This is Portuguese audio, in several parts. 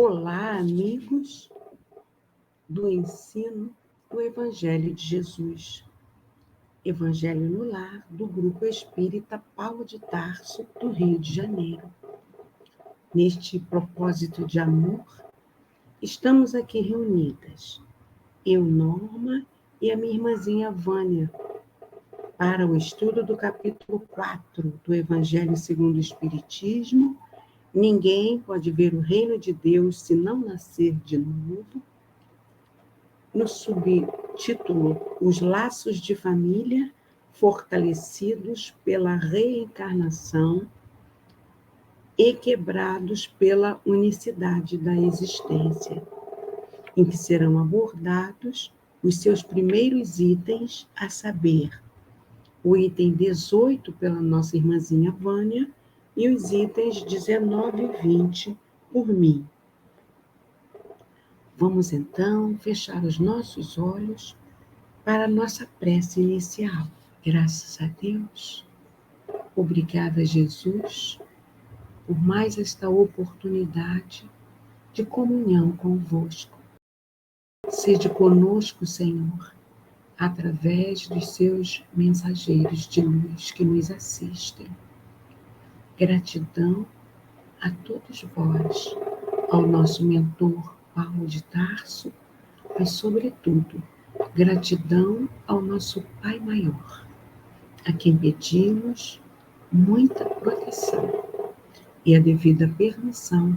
Olá, amigos do ensino do Evangelho de Jesus. Evangelho no Lar, do Grupo Espírita Paulo de Tarso, do Rio de Janeiro. Neste propósito de amor, estamos aqui reunidas, eu, Norma, e a minha irmãzinha Vânia, para o estudo do capítulo 4 do Evangelho segundo o Espiritismo. Ninguém pode ver o reino de Deus se não nascer de novo. No subtítulo, Os Laços de Família fortalecidos pela reencarnação e quebrados pela unicidade da existência, em que serão abordados os seus primeiros itens, a saber, o item 18 pela nossa irmãzinha Vânia e os itens 19 e 20 por mim. Vamos então fechar os nossos olhos para a nossa prece inicial. Graças a Deus. Obrigada, Jesus, por mais esta oportunidade de comunhão convosco. Seja conosco, Senhor, através dos seus mensageiros de luz que nos assistem. Gratidão a todos vós, ao nosso mentor Paulo de Tarso, mas, sobretudo, gratidão ao nosso Pai Maior, a quem pedimos muita proteção e a devida permissão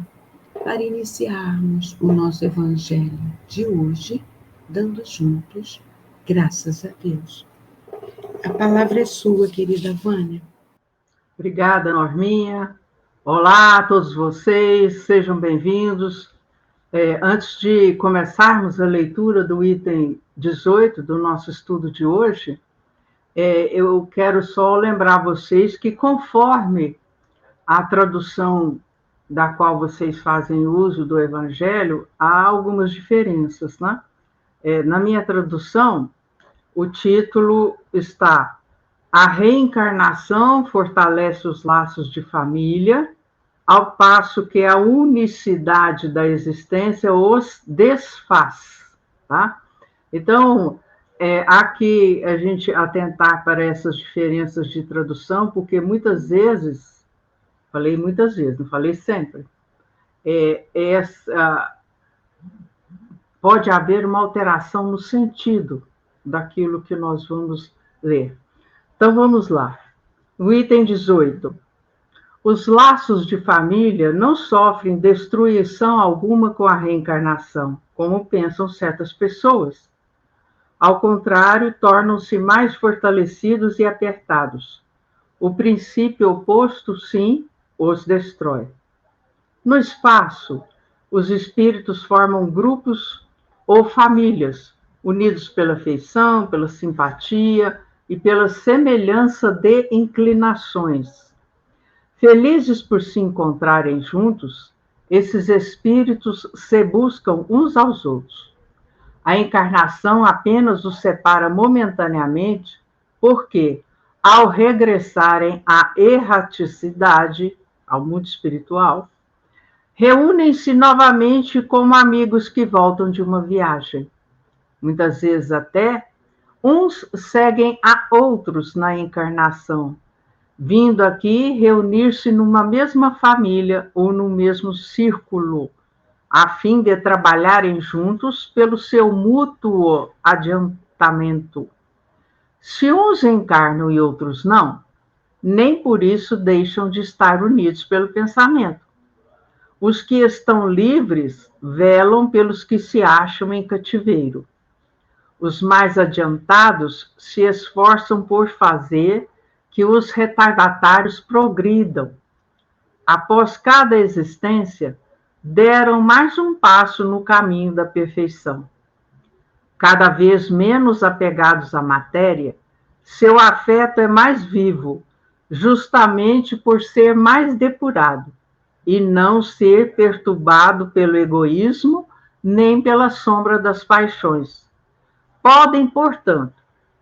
para iniciarmos o nosso Evangelho de hoje, dando juntos graças a Deus. A palavra é sua, querida Vânia. Obrigada, Norminha. Olá a todos vocês, sejam bem-vindos. Antes de começarmos a leitura do item 18 do nosso estudo de hoje, eu quero só lembrar vocês que, conforme a tradução da qual vocês fazem uso do Evangelho, há algumas diferenças, né? Na minha tradução, o título está: A reencarnação fortalece os laços de família, ao passo que a unicidade da existência os desfaz, tá? Então, aqui a gente atentar para essas diferenças de tradução, porque muitas vezes, falei muitas vezes, não falei sempre, pode haver uma alteração no sentido daquilo que nós vamos ler. Então, vamos lá. O item 18. Os laços de família não sofrem destruição alguma com a reencarnação, como pensam certas pessoas. Ao contrário, tornam-se mais fortalecidos e apertados. O princípio oposto, sim, os destrói. No espaço, os espíritos formam grupos ou famílias, unidos pela afeição, pela simpatia e pela semelhança de inclinações. Felizes por se encontrarem juntos, esses espíritos se buscam uns aos outros. A encarnação apenas os separa momentaneamente, porque, ao regressarem à erraticidade, ao mundo espiritual, reúnem-se novamente como amigos que voltam de uma viagem. Muitas vezes até, uns seguem a outros na encarnação, vindo aqui reunir-se numa mesma família ou no mesmo círculo, a fim de trabalharem juntos pelo seu mútuo adiantamento. Se uns encarnam e outros não, nem por isso deixam de estar unidos pelo pensamento. Os que estão livres velam pelos que se acham em cativeiro. Os mais adiantados se esforçam por fazer que os retardatários progridam. Após cada existência, deram mais um passo no caminho da perfeição. Cada vez menos apegados à matéria, seu afeto é mais vivo, justamente por ser mais depurado, e não ser perturbado pelo egoísmo, nem pela sombra das paixões. Podem, portanto,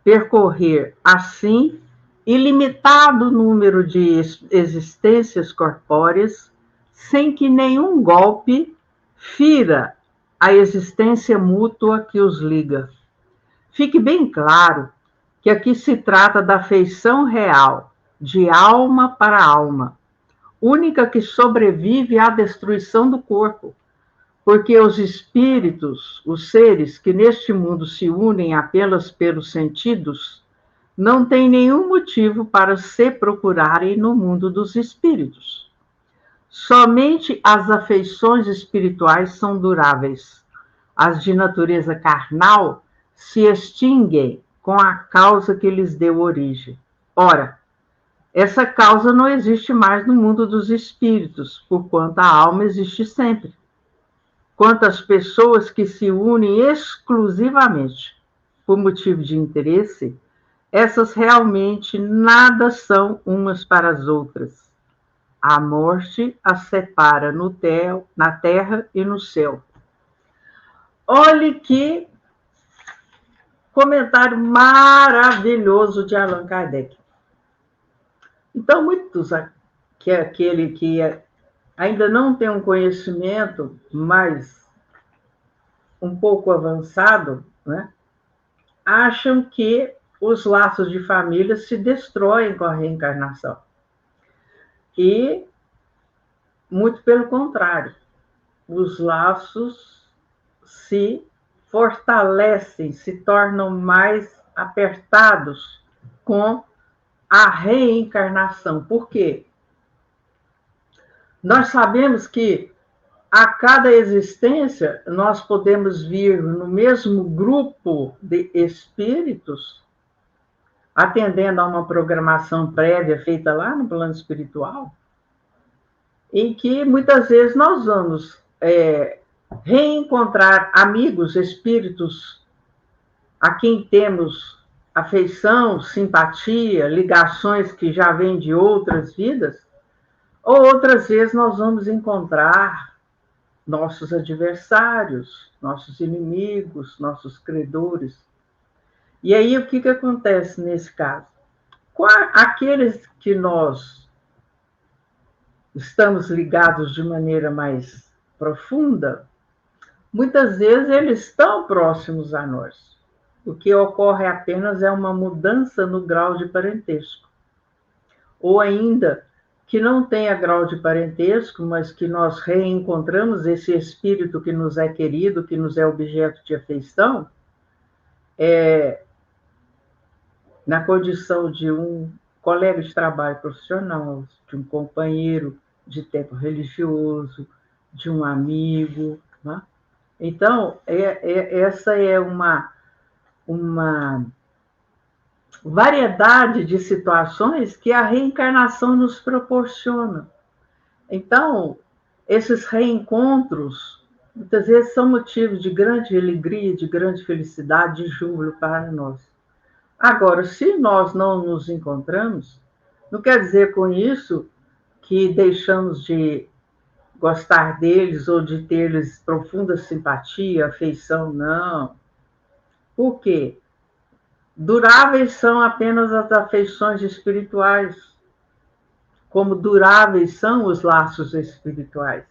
percorrer assim ilimitado número de existências corpóreas, sem que nenhum golpe fira a existência mútua que os liga. Fique bem claro que aqui se trata da afeição real, de alma para alma, única que sobrevive à destruição do corpo, porque os espíritos, os seres que neste mundo se unem apenas pelos sentidos, não têm nenhum motivo para se procurarem no mundo dos espíritos. Somente as afeições espirituais são duráveis. As de natureza carnal se extinguem com a causa que lhes deu origem. Ora, essa causa não existe mais no mundo dos espíritos, porquanto a alma existe sempre. Quanto às pessoas que se unem exclusivamente por motivo de interesse, essas realmente nada são umas para as outras. A morte as separa na terra e no céu. Olhe que comentário maravilhoso de Allan Kardec. Então, muitos que é aquele que ainda não tem um conhecimento mais um pouco avançado, né, acham que os laços de família se destroem com a reencarnação. E, muito pelo contrário, os laços se fortalecem, se tornam mais apertados com a reencarnação. Por quê? Nós sabemos que a cada existência nós podemos vir no mesmo grupo de espíritos, atendendo a uma programação prévia feita lá no plano espiritual, em que muitas vezes nós vamos reencontrar amigos, espíritos a quem temos afeição, simpatia, ligações que já vêm de outras vidas, ou outras vezes nós vamos encontrar nossos adversários, nossos inimigos, nossos credores. E aí o que acontece nesse caso? Com aqueles que nós estamos ligados de maneira mais profunda, muitas vezes eles estão próximos a nós. O que ocorre apenas é uma mudança no grau de parentesco. Ou ainda, que não tenha grau de parentesco, mas que nós reencontramos esse espírito que nos é querido, que nos é objeto de afeição, na condição de um colega de trabalho profissional, de um companheiro de tempo religioso, de um amigo, né? Então, essa é uma variedade de situações que a reencarnação nos proporciona. Então, esses reencontros, muitas vezes, são motivos de grande alegria, de grande felicidade, de júbilo para nós. Agora, se nós não nos encontramos, não quer dizer com isso que deixamos de gostar deles ou de ter-lhes profunda simpatia, afeição, não. Por quê? Duráveis são apenas as afeições espirituais, como duráveis são os laços espirituais.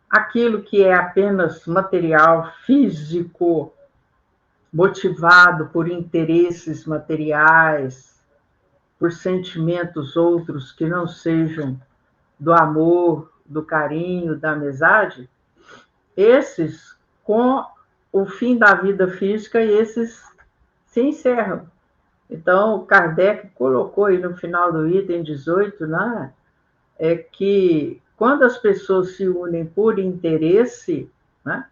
Aquilo que é apenas material, físico, motivado por interesses materiais, por sentimentos outros que não sejam do amor, do carinho, da amizade, esses, com o fim da vida física, esses se encerram. Então, Kardec colocou aí no final do item 18, né, que quando as pessoas se unem por interesse, né,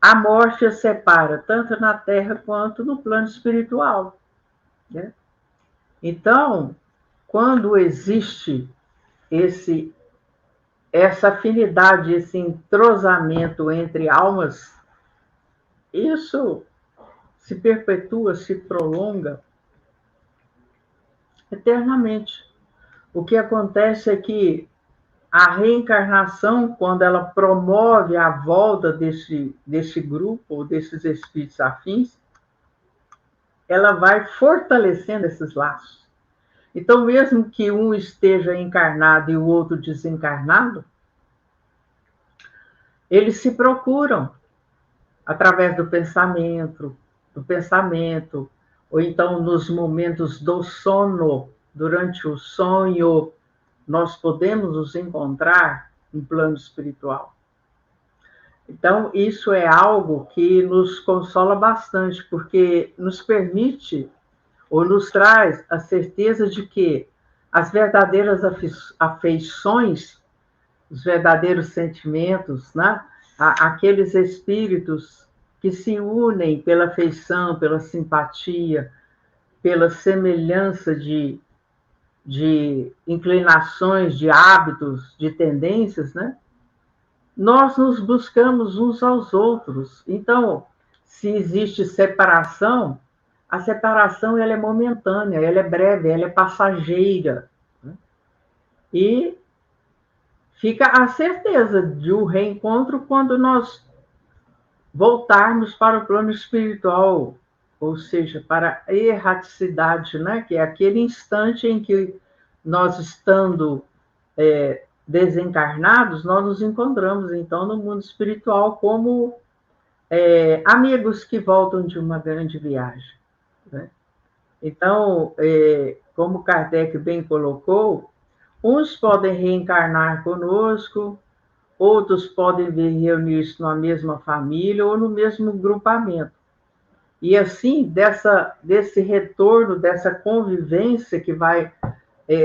a morte as separa, tanto na Terra quanto no plano espiritual. Né? Então, quando existe essa afinidade, esse entrosamento entre almas, isso se perpetua, se prolonga eternamente. O que acontece é que a reencarnação, quando ela promove a volta desse grupo, ou desses espíritos afins, ela vai fortalecendo esses laços. Então, mesmo que um esteja encarnado e o outro desencarnado, eles se procuram através do pensamento, ou então nos momentos do sono, durante o sonho, nós podemos nos encontrar no plano espiritual. Então, isso é algo que nos consola bastante, porque nos permite ou nos traz a certeza de que as verdadeiras afeições, os verdadeiros sentimentos, né? Aqueles espíritos que se unem pela afeição, pela simpatia, pela semelhança de inclinações, de hábitos, de tendências, né? Nós nos buscamos uns aos outros. Então, se existe separação, a separação ela é momentânea, ela é breve, ela é passageira. Né? E fica a certeza de um reencontro quando nós voltarmos para o plano espiritual, ou seja, para a erraticidade, né? Que é aquele instante em que nós, estando desencarnados, nós nos encontramos, então, no mundo espiritual como amigos que voltam de uma grande viagem. Né? Então, como Kardec bem colocou, uns podem reencarnar conosco, outros podem vir reunir-se na mesma família ou no mesmo grupamento. E assim, desse retorno, dessa convivência que vai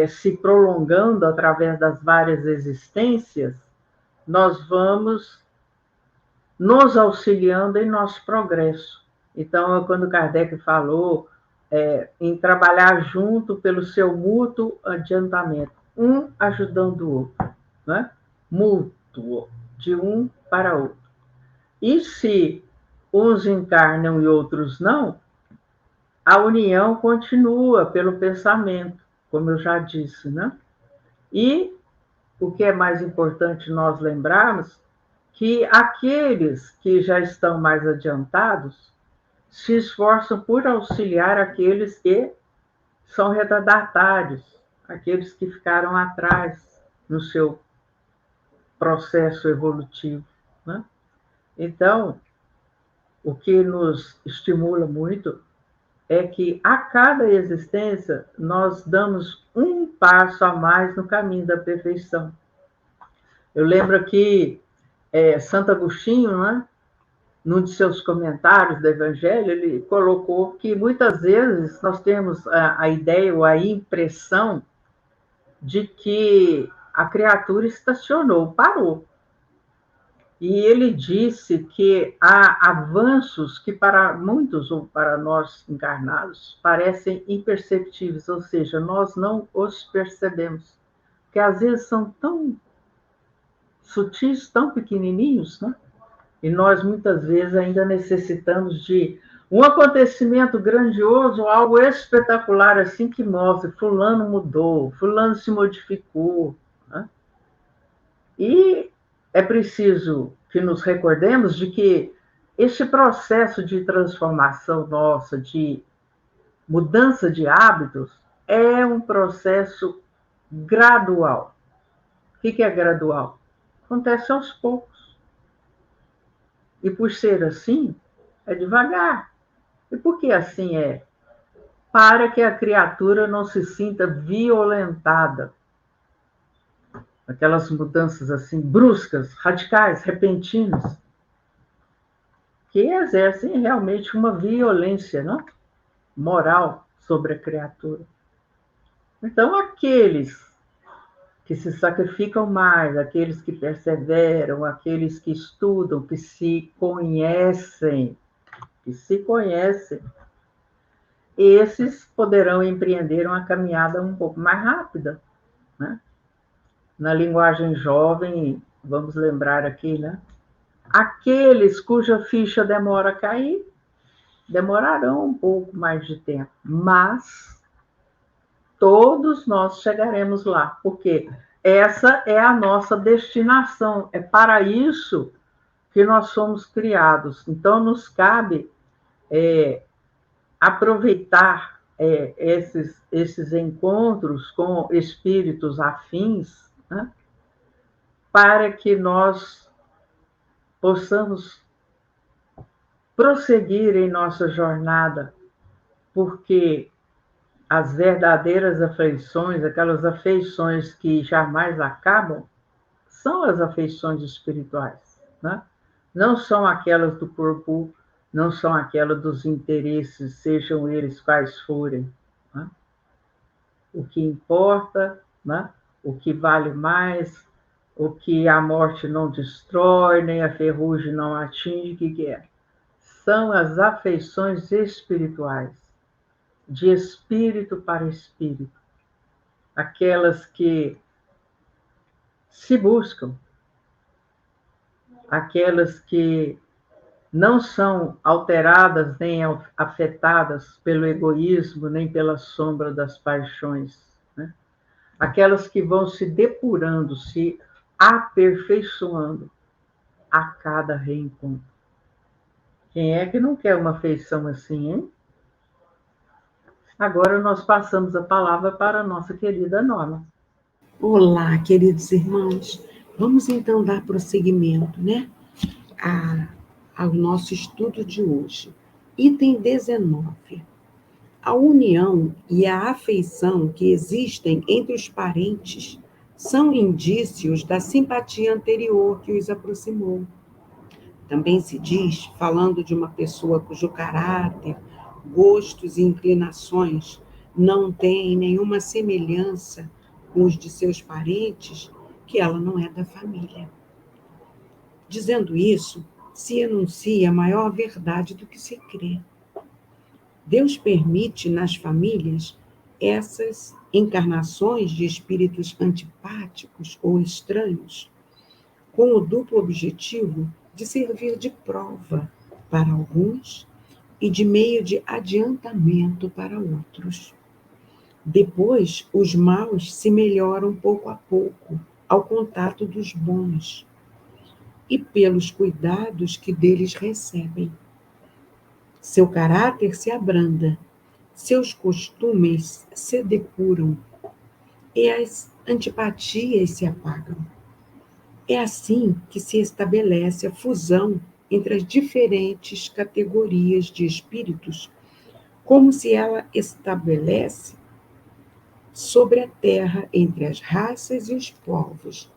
se prolongando através das várias existências, nós vamos nos auxiliando em nosso progresso. Então, quando Kardec falou em trabalhar junto pelo seu mútuo adiantamento, um ajudando o outro, né? Mútuo, de um para outro. E se uns encarnam e outros não, a união continua pelo pensamento, como eu já disse, né? E o que é mais importante nós lembrarmos, que aqueles que já estão mais adiantados se esforçam por auxiliar aqueles que são retardatários, aqueles que ficaram atrás no seu processo evolutivo. Né? Então, o que nos estimula muito é que a cada existência nós damos um passo a mais no caminho da perfeição. Eu lembro que Santo Agostinho, né, num de seus comentários do Evangelho, ele colocou que muitas vezes nós temos a ideia ou a impressão de que a criatura estacionou, parou. E ele disse que há avanços que para muitos, ou para nós encarnados, parecem imperceptíveis, ou seja, nós não os percebemos, porque às vezes são tão sutis, tão pequenininhos, né? E nós muitas vezes ainda necessitamos de um acontecimento grandioso, algo espetacular assim que mostre, fulano mudou, fulano se modificou, né? E é preciso que nos recordemos de que este processo de transformação nossa, de mudança de hábitos, é um processo gradual. O que é gradual? Acontece aos poucos. E por ser assim, é devagar. E por que assim é? Para que a criatura não se sinta violentada. Aquelas mudanças assim bruscas, radicais, repentinas, que exercem realmente uma violência, não? Moral sobre a criatura. Então, aqueles que se sacrificam mais, aqueles que perseveram, aqueles que estudam, que se conhecem, esses poderão empreender uma caminhada um pouco mais rápida, né? Na linguagem jovem, vamos lembrar aqui, né? Aqueles cuja ficha demora a cair, demorarão um pouco mais de tempo, mas todos nós chegaremos lá, porque essa é a nossa destinação, é para isso que nós somos criados. Então, nos cabe aproveitar esses encontros com espíritos afins, né, para que nós possamos prosseguir em nossa jornada, porque as verdadeiras afeições, aquelas afeições que jamais acabam, são as afeições espirituais, né? Não são aquelas do corpo, não são aquelas dos interesses, sejam eles quais forem, né? O que importa, né? O que vale mais, o que a morte não destrói, nem a ferrugem não atinge, o que é? São as afeições espirituais, de espírito para espírito, aquelas que se buscam, aquelas que não são alteradas nem afetadas pelo egoísmo, nem pela sombra das paixões, né? Aquelas que vão se depurando, se aperfeiçoando a cada reencontro. Quem é que não quer uma afeição assim, hein? Agora nós passamos a palavra para a nossa querida Norma. Olá, queridos irmãos. Vamos então dar prosseguimento, né, ao nosso estudo de hoje. Item 19. A união e a afeição que existem entre os parentes são indícios da simpatia anterior que os aproximou. Também se diz, falando de uma pessoa cujo caráter, gostos e inclinações não têm nenhuma semelhança com os de seus parentes, que ela não é da família. Dizendo isso, se enuncia a maior verdade do que se crê. Deus permite nas famílias essas encarnações de espíritos antipáticos ou estranhos, com o duplo objetivo de servir de prova para alguns e de meio de adiantamento para outros. Depois, os maus se melhoram pouco a pouco ao contato dos bons e pelos cuidados que deles recebem. Seu caráter se abranda, seus costumes se depuram e as antipatias se apagam. É assim que se estabelece a fusão entre as diferentes categorias de espíritos, como se ela estabelece sobre a terra entre as raças e os povos.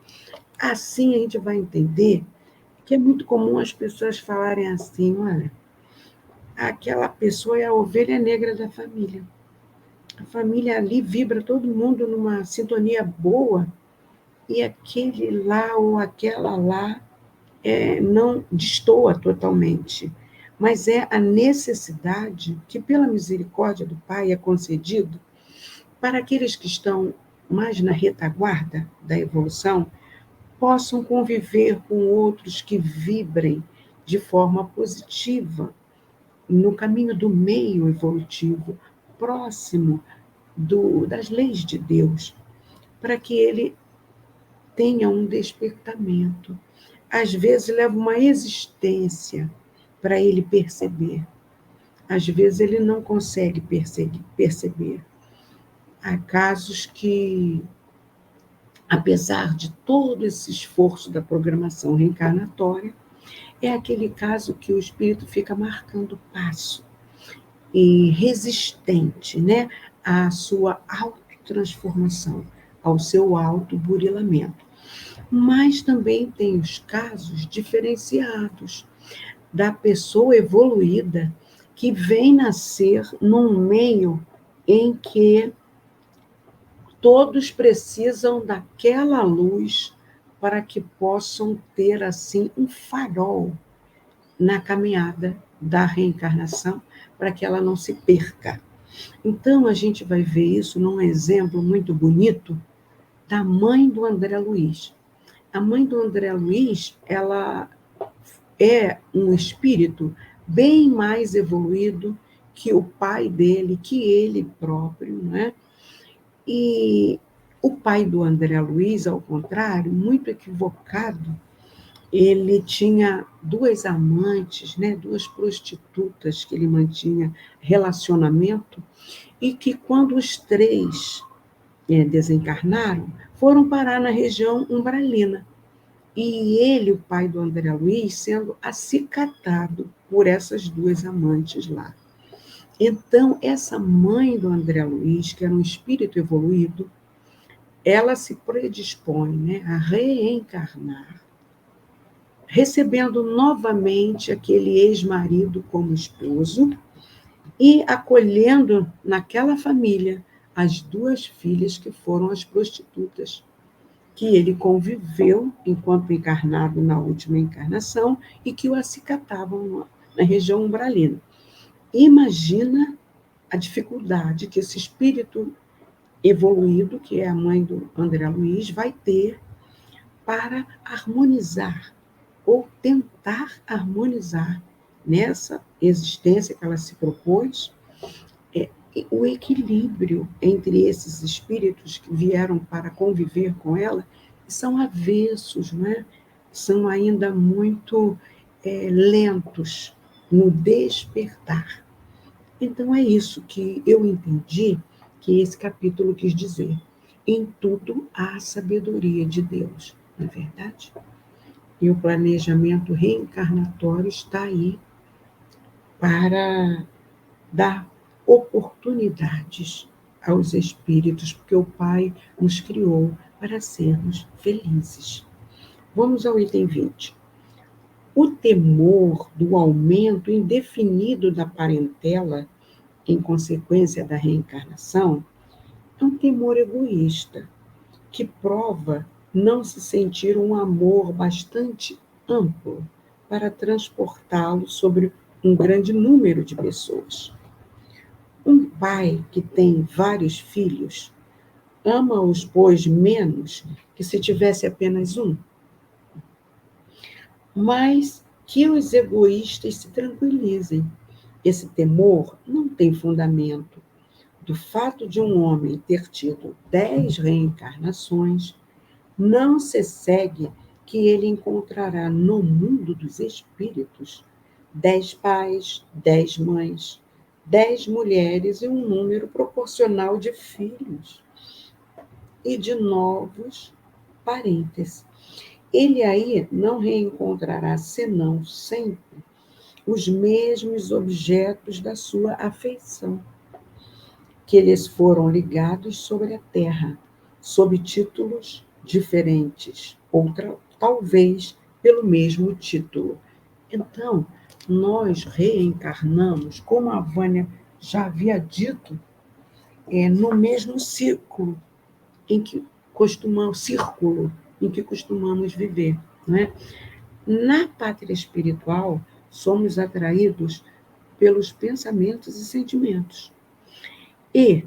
Assim a gente vai entender que é muito comum as pessoas falarem assim, olha, aquela pessoa é a ovelha negra da família. A família ali vibra todo mundo numa sintonia boa e aquele lá ou aquela lá não destoa totalmente, mas é a necessidade que, pela misericórdia do Pai, é concedido para aqueles que estão mais na retaguarda da evolução, possam conviver com outros que vibrem de forma positiva no caminho do meio evolutivo, próximo das leis de Deus, para que ele tenha um despertamento. Às vezes leva uma existência para ele perceber. Às vezes ele não consegue perceber. Há casos que, apesar de todo esse esforço da programação reencarnatória, é aquele caso que o espírito fica marcando passo e resistente, né, à sua autotransformação, ao seu autoburilamento. Mas também tem os casos diferenciados da pessoa evoluída que vem nascer num meio em que todos precisam daquela luz para que possam ter, assim, um farol na caminhada da reencarnação, para que ela não se perca. Então, a gente vai ver isso num exemplo muito bonito da mãe do André Luiz. A mãe do André Luiz, ela é um espírito bem mais evoluído que o pai dele, que ele próprio, né? E o pai do André Luiz, ao contrário, muito equivocado, ele tinha duas amantes, né, duas prostitutas que ele mantinha relacionamento, e que quando os três desencarnaram, foram parar na região umbralina. e ele, o pai do André Luiz, sendo acicatado por essas duas amantes lá. Então, essa mãe do André Luiz, que era um espírito evoluído, ela se predispõe, né, a reencarnar, recebendo novamente aquele ex-marido como esposo e acolhendo naquela família as duas filhas que foram as prostitutas, que ele conviveu enquanto encarnado na última encarnação e que o acicatavam na região umbralina. Imagina a dificuldade que esse espírito evoluído, que é a mãe do André Luiz, vai ter para harmonizar ou tentar harmonizar nessa existência que ela se propôs, o equilíbrio entre esses espíritos que vieram para conviver com ela, e são avessos, né? São ainda muito lentos no despertar. Então, é isso que eu entendi que esse capítulo quis dizer. Em tudo há sabedoria de Deus, não é verdade? E o planejamento reencarnatório está aí para dar oportunidades aos espíritos, porque o Pai nos criou para sermos felizes. Vamos ao item 20. O temor do aumento indefinido da parentela em consequência da reencarnação é um temor egoísta, que prova não se sentir um amor bastante amplo para transportá-lo sobre um grande número de pessoas. Um pai que tem vários filhos ama-os, pois, menos que se tivesse apenas um. Mas que os egoístas se tranquilizem. Esse temor não tem fundamento. Do fato de um homem ter tido 10 reencarnações, não se segue que ele encontrará no mundo dos espíritos 10 pais, 10 mães, 10 mulheres e um número proporcional de filhos e de novos parentes. Ele aí não reencontrará senão sempre os mesmos objetos da sua afeição, que lhes foram ligados sobre a terra, sob títulos diferentes, ou talvez pelo mesmo título. Então, nós reencarnamos, como a Vânia já havia dito, no mesmo círculo em que costumamos viver. Não é? Na pátria espiritual, somos atraídos pelos pensamentos e sentimentos. E,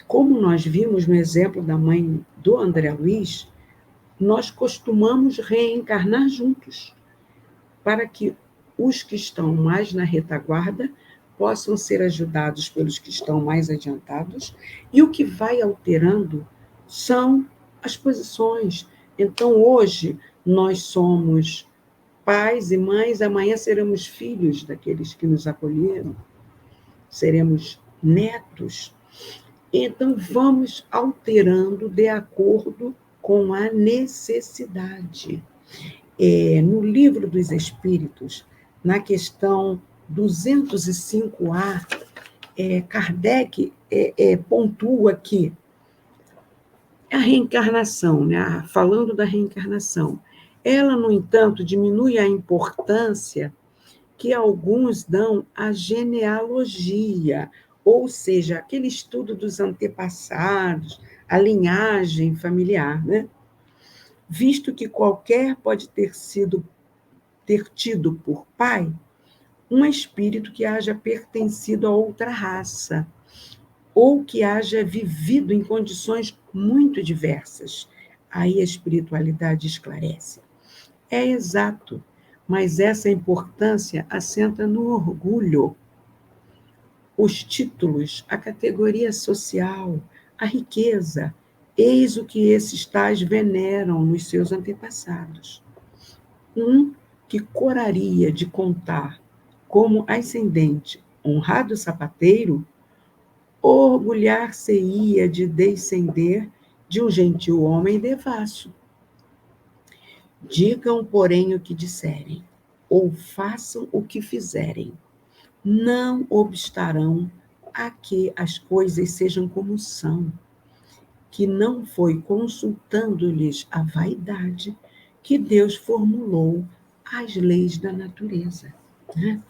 como nós vimos no exemplo da mãe do André Luiz, nós costumamos reencarnar juntos, para que os que estão mais na retaguarda possam ser ajudados pelos que estão mais adiantados, e o que vai alterando são as posições. Então, hoje, nós somos pais e mães, amanhã seremos filhos daqueles que nos acolheram, seremos netos. Então, vamos alterando de acordo com a necessidade. No Livro dos Espíritos, na questão 205A, Kardec pontua que a reencarnação, né, falando da reencarnação, ela, no entanto, diminui a importância que alguns dão à genealogia, ou seja, aquele estudo dos antepassados, a linhagem familiar, né? Visto que qualquer pode ter tido por pai um espírito que haja pertencido a outra raça, ou que haja vivido em condições muito diversas. Aí a espiritualidade esclarece. É exato, mas essa importância assenta no orgulho. Os títulos, a categoria social, a riqueza, eis o que esses tais veneram nos seus antepassados. Um que coraria de contar como ascendente honrado sapateiro, orgulhar-se-ia de descender de um gentil homem devasso. Digam, porém, o que disserem, ou façam o que fizerem. Não obstarão a que as coisas sejam como são, que não foi consultando-lhes a vaidade que Deus formulou as leis da natureza. Né?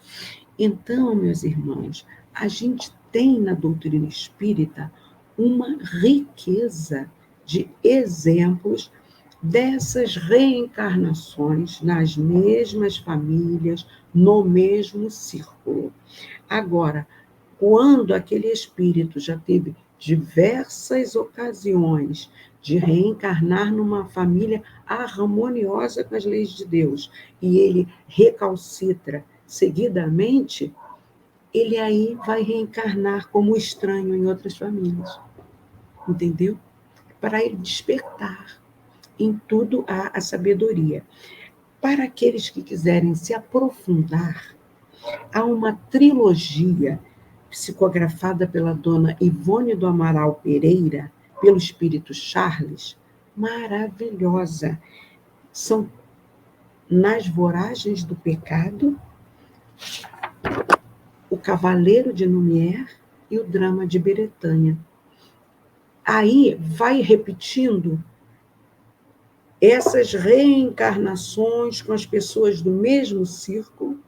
Então, meus irmãos, a gente tem na doutrina espírita uma riqueza de exemplos dessas reencarnações nas mesmas famílias, no mesmo círculo. Agora, quando aquele espírito já teve diversas ocasiões de reencarnar numa família harmoniosa com as leis de Deus, e ele recalcitra seguidamente, ele aí vai reencarnar como estranho em outras famílias. Entendeu? Para ele despertar. Em tudo há a sabedoria. Para aqueles que quiserem se aprofundar, há uma trilogia psicografada pela dona Ivone do Amaral Pereira, pelo espírito Charles, maravilhosa. São Nas Voragens do Pecado, O Cavaleiro de Lumière e O Drama de Beretânia. Aí vai repetindo essas reencarnações com as pessoas do mesmo círculo,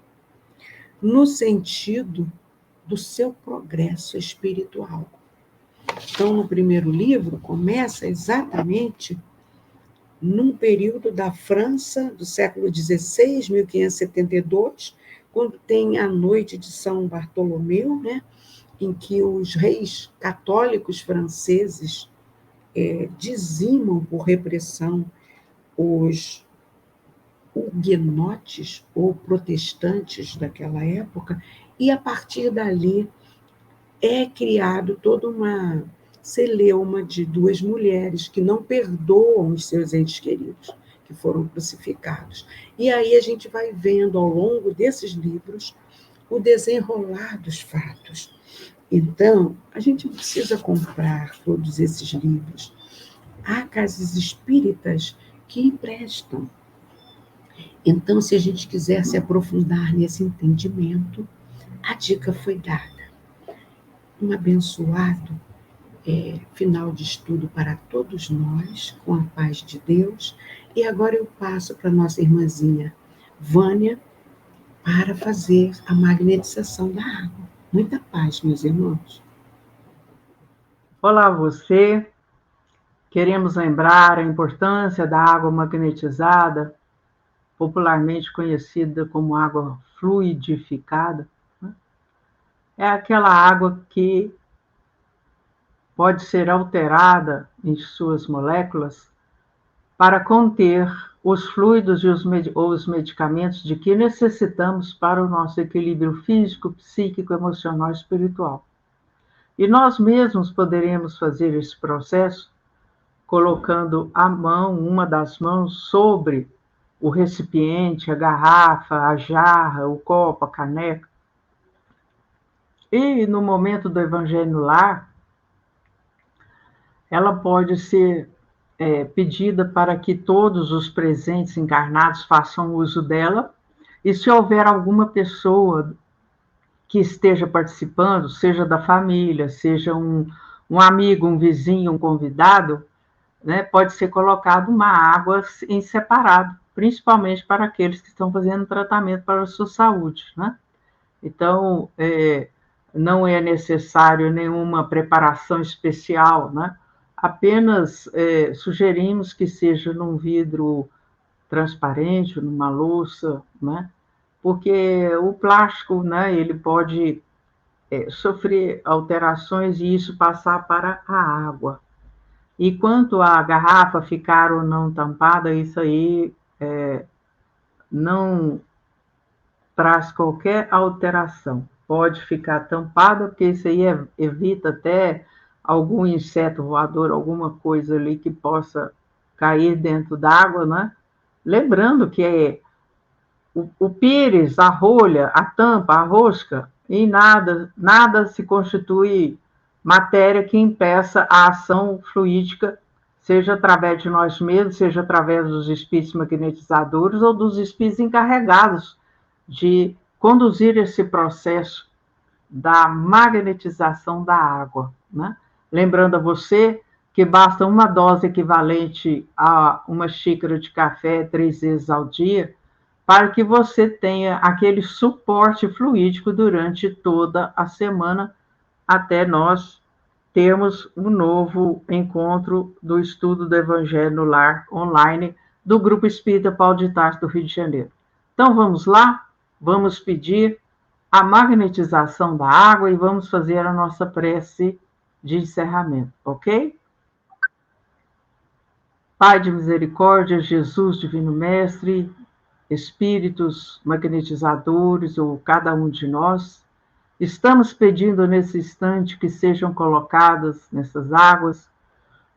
no sentido do seu progresso espiritual. Então, no primeiro livro, começa exatamente num período da França, do século XVI, 1572, quando tem a noite de São Bartolomeu, né, em que os reis católicos franceses dizimam por repressão os huguenotes ou protestantes daquela época, e a partir dali é criado toda uma celeuma de duas mulheres que não perdoam os seus entes queridos, que foram crucificados. E aí a gente vai vendo ao longo desses livros o desenrolar dos fatos. Então, a gente não precisa comprar todos esses livros. Há casas espíritas que emprestam. Então, se a gente quiser se aprofundar nesse entendimento, a dica foi dada. Um abençoado final de estudo para todos nós, com a paz de Deus. E agora eu passo para a nossa irmãzinha Vânia para fazer a magnetização da água. Muita paz, meus irmãos. Olá, você. Queremos lembrar a importância da água magnetizada, popularmente conhecida como água fluidificada. É aquela água que pode ser alterada em suas moléculas para conter os fluidos e os medicamentos de que necessitamos para o nosso equilíbrio físico, psíquico, emocional e espiritual. E nós mesmos poderemos fazer esse processo colocando a mão, uma das mãos, sobre o recipiente, a garrafa, a jarra, o copo, a caneca. E no momento do Evangelho no Lar, ela pode ser pedida para que todos os presentes encarnados façam uso dela, e se houver alguma pessoa que esteja participando, seja da família, seja um amigo, um vizinho, um convidado, né, pode ser colocado uma água em separado, principalmente para aqueles que estão fazendo tratamento para a sua saúde, né? Então, não é necessário nenhuma preparação especial, né? Apenas sugerimos que seja num vidro transparente, numa louça, né? Porque o plástico, né, ele pode sofrer alterações e isso passar para a água. E quanto à garrafa ficar ou não tampada, isso aí não traz qualquer alteração. Pode ficar tampada, porque isso aí evita até algum inseto voador, alguma coisa ali que possa cair dentro d'água, né? Lembrando que o pires, a rolha, a tampa, a rosca, e nada se constitui matéria que impeça a ação fluídica seja através de nós mesmos, seja através dos espíritos magnetizadores ou dos espíritos encarregados de conduzir esse processo da magnetização da água, né? Lembrando a você que basta uma dose equivalente a uma xícara de café 3 vezes ao dia para que você tenha aquele suporte fluídico durante toda a semana, até nós termos um novo encontro do estudo do Evangelho no Lar online do Grupo Espírita Paulo de Tarso do Rio de Janeiro. Então vamos lá, vamos pedir a magnetização da água e vamos fazer a nossa prece de encerramento, ok? Pai de misericórdia, Jesus, Divino Mestre, espíritos magnetizadores ou cada um de nós, estamos pedindo nesse instante que sejam colocadas nessas águas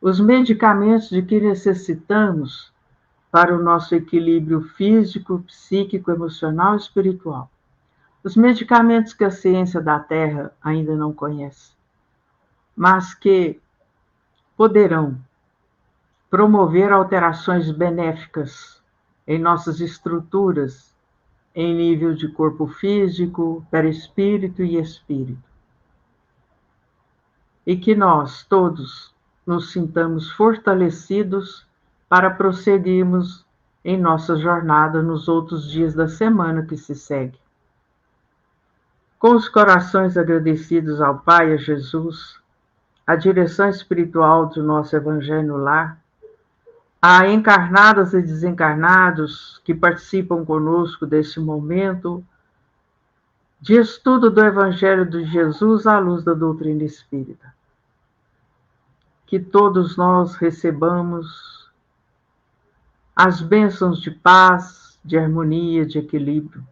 os medicamentos de que necessitamos para o nosso equilíbrio físico, psíquico, emocional e espiritual. Os medicamentos que a ciência da Terra ainda não conhece, mas que poderão promover alterações benéficas em nossas estruturas, em nível de corpo físico, perispírito e espírito. E que nós todos nos sintamos fortalecidos para prosseguirmos em nossa jornada nos outros dias da semana que se segue. Com os corações agradecidos ao Pai, a Jesus, à direção espiritual do nosso Evangelho no Lar, a encarnadas e desencarnados que participam conosco desse momento de estudo do Evangelho de Jesus à luz da doutrina espírita. Que todos nós recebamos as bênçãos de paz, de harmonia, de equilíbrio,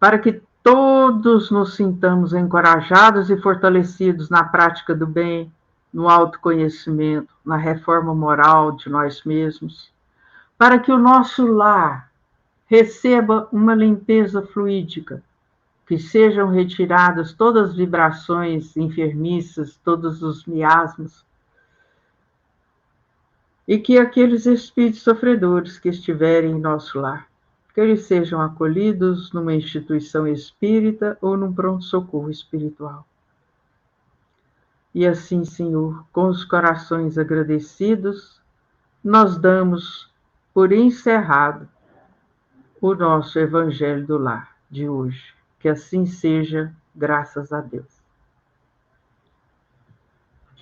para que todos nos sintamos encorajados e fortalecidos na prática do bem, no autoconhecimento, na reforma moral de nós mesmos, para que o nosso lar receba uma limpeza fluídica, que sejam retiradas todas as vibrações enfermiças, todos os miasmas, e que aqueles espíritos sofredores que estiverem em nosso lar, que eles sejam acolhidos numa instituição espírita ou num pronto-socorro espiritual. E assim, Senhor, com os corações agradecidos, nós damos por encerrado o nosso Evangelho do Lar de hoje. Que assim seja, graças a Deus.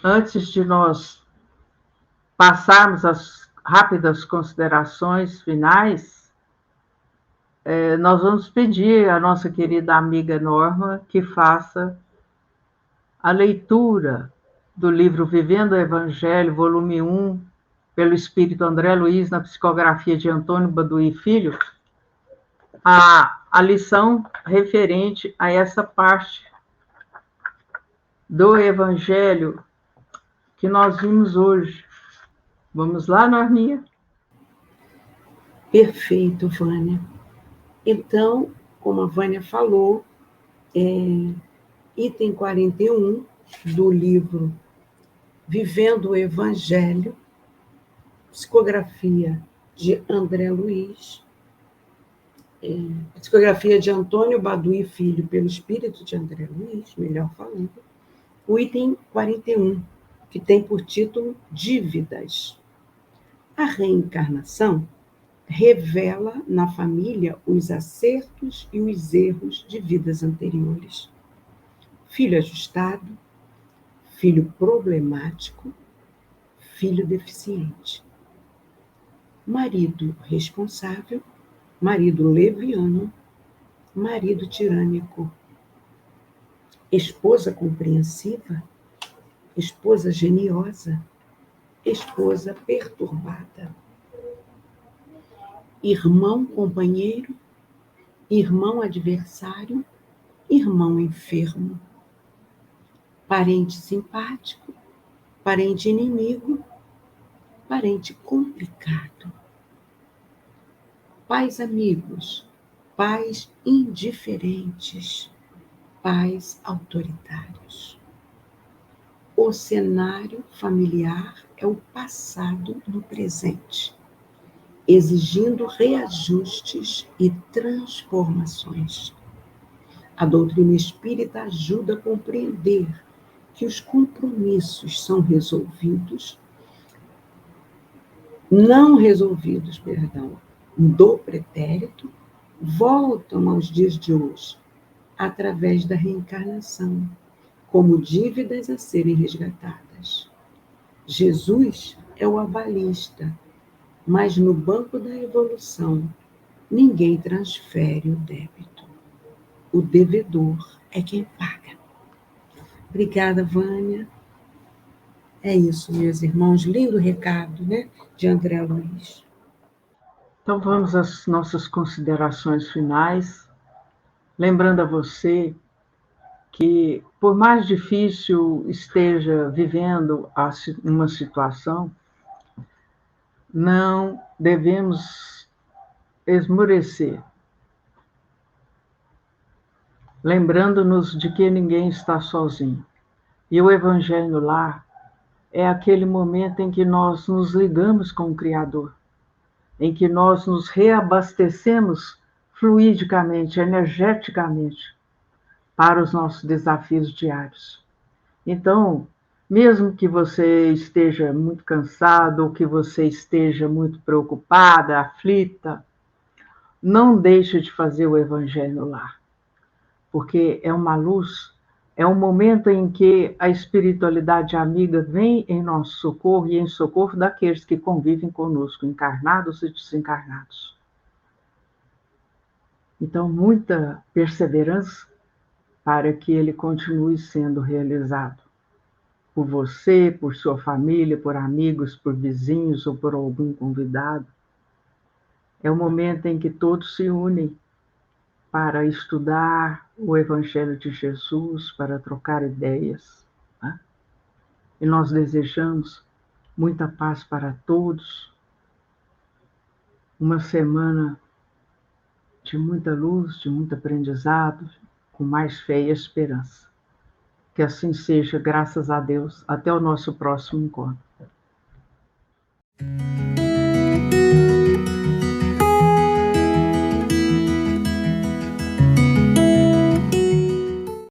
Antes de nós passarmos as rápidas considerações finais, nós vamos pedir à nossa querida amiga Norma que faça a leitura do livro Vivendo o Evangelho, volume 1, pelo Espírito André Luiz, na psicografia de Antônio Baduí Filho, a lição referente a essa parte do Evangelho que nós vimos hoje. Vamos lá, Norminha? Perfeito, Vânia. Então, como a Vânia falou, item 41 do livro Vivendo o Evangelho, psicografia de André Luiz, psicografia de Antônio Baduí Filho, pelo espírito de André Luiz, melhor falando, o item 41, que tem por título Dívidas. A reencarnação revela na família os acertos e os erros de vidas anteriores. Filho ajustado, filho problemático, filho deficiente. Marido responsável, marido leviano, marido tirânico. Esposa compreensiva, esposa geniosa, esposa perturbada. Irmão companheiro, irmão adversário, irmão enfermo. Parente simpático, parente inimigo, parente complicado. Pais amigos, pais indiferentes, pais autoritários. O cenário familiar é o passado no presente, exigindo reajustes e transformações. A doutrina espírita ajuda a compreender que os compromissos são não resolvidos, do pretérito, voltam aos dias de hoje, através da reencarnação, como dívidas a serem resgatadas. Jesus é o avalista, mas no banco da evolução, ninguém transfere o débito. O devedor é quem paga. Obrigada, Vânia. É isso, meus irmãos. Lindo recado, né? De André Luiz. Então vamos às nossas considerações finais. Lembrando a você que, por mais difícil esteja vivendo uma situação, não devemos esmorecer, lembrando-nos de que ninguém está sozinho. E o Evangelho no Lar é aquele momento em que nós nos ligamos com o Criador, em que nós nos reabastecemos fluidicamente, energeticamente, para os nossos desafios diários. Então, mesmo que você esteja muito cansado, ou que você esteja muito preocupada, aflita, não deixe de fazer o Evangelho no Lar, porque é uma luz, é um momento em que a espiritualidade amiga vem em nosso socorro e em socorro daqueles que convivem conosco, encarnados e desencarnados. Então, muita perseverança para que ele continue sendo realizado por você, por sua família, por amigos, por vizinhos ou por algum convidado. É o momento em que todos se unem para estudar o Evangelho de Jesus, para trocar ideias, né? E nós desejamos muita paz para todos, uma semana de muita luz, de muito aprendizado, com mais fé e esperança. Que assim seja, graças a Deus. Até o nosso próximo encontro.